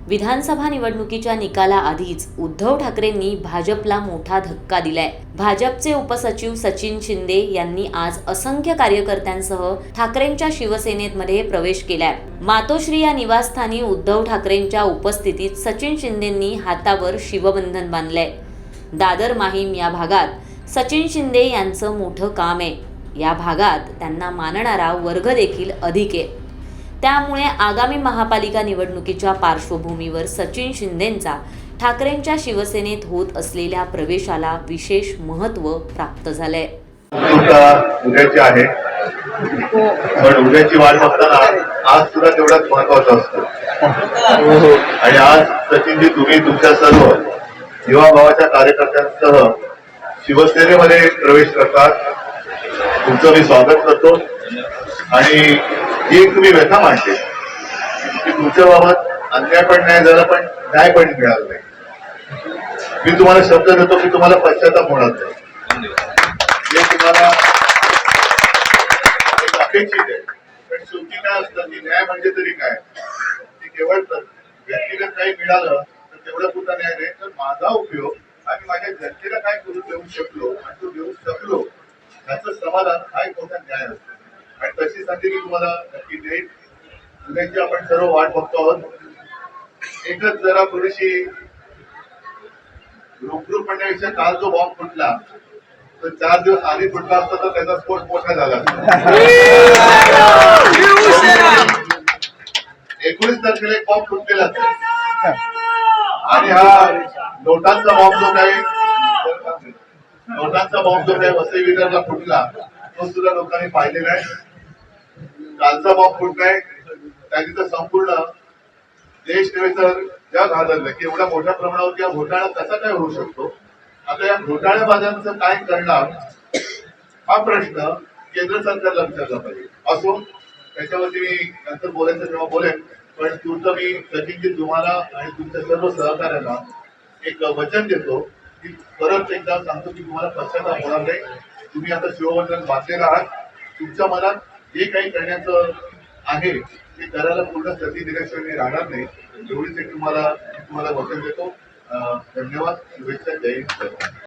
विधानसभा निवडणुकीच्या निकालाआधीच उद्धव ठाकरेंनी भाजपला मोठा धक्का दिलाय। भाजपचे उपसचिव सचिन शिंदे यांनी आज असंख्य कार्यकर्त्यांसह ठाकरेंच्या शिवसेनेमध्ये प्रवेश केलाय। मातोश्री या निवासस्थानी उद्धव ठाकरेंच्या उपस्थितीत सचिन शिंदेंनी हातावर शिवबंधन बांधलंय। दादर माहीम या भागात सचिन शिंदे यांचं मोठं काम आहे। या भागात त्यांना मानणारा वर्ग देखील अधिक आहे। त्यामुळे आगामी महापालिका निवडणुकीच्या पार्श्वभूमीवर सचिन शिंदेंचा ठाकरेंच्या शिवसेनेत होत असलेल्या प्रवेशाला विशेष महत्त्व प्राप्त झालंय। उद्याची आहे, पण उद्याची वाट बघताना आज सुद्धा तेवढाच महत्वाचं असतं। आणि आज सचिनजी, तुम्ही तुमच्या सर्व युवा भावाच्या कार्यकर्त्यांसह शिवसेनेमध्ये प्रवेश करतात। तुमचं मी स्वागत करतो आणि ही एक तुम्ही व्यथा मांडली की तुमच्या बाबत अन्याय पण नाही झाला, पण न्याय पण मिळाला नाही। मी तुम्हाला शब्द देतो की तुम्हाला पश्चाताप होणार नाही, हे तुम्हाला अपेक्षित आहे। पण शेवटी काय असतं की न्याय म्हणजे तरी काय, की केवळ व्यक्तिगत काही मिळालं तर तेवढं सुद्धा न्याय नाही, तर माझा उपयोग आणि माझ्या जनतेला काय करून देऊ शकलो आणि तो देऊ शकलो याचं समाधान हा एक मोठा न्याय असतो। आणि तशी संधी मी तुम्हाला नक्की देईन। उद्याची आपण सर्व वाट बघतो आहोत। एकच जरा थोडीशी रुखरुख म्हणण्यापेक्षा काल जो बॉम्ब फुटला तर 4 दिवस आधी फुटला असता तर त्याचा स्फोट मोठा झाला असता। 19 तारखेला एक बॉम्ब फुटलेला आणि हा नोटांचा बॉम्ब जो काही वसई विदर्भला फुटला तो सुद्धा लोकांनी पाहिलेला आहे। कालचा बॉम्ब फुटलाय त्याची तर संपूर्ण देश नव्हे तर जग हादरलं की एवढ्या मोठ्या प्रमाणावर या घोटाळा कसा काय होऊ शकतो। आता या घोटाळेबाजांचं काय करणार हा प्रश्न केंद्र सरकारला विचारला पाहिजे। असो, त्याच्यावरती मी नंतर बोलायचं तेव्हा बोलेन, पण तुमचं मी सचिनजी तुम्हाला आणि तुमच्या सर्व सहकार्यांना एक वचन देतो की परत एकदा सांगतो की तुम्हाला पश्चाताप होणार नाही। तुम्ही आता शिवबंधन बांधलेलं आहात, तुमच्या मनात जे काही करण्याचं आहे ते करायला पूर्ण संधी दिल्याशिवाय मी राहणार नाही, एवढीच एक तुम्हाला वचन देतो। धन्यवाद, शुभेच्छा, जय हिंद।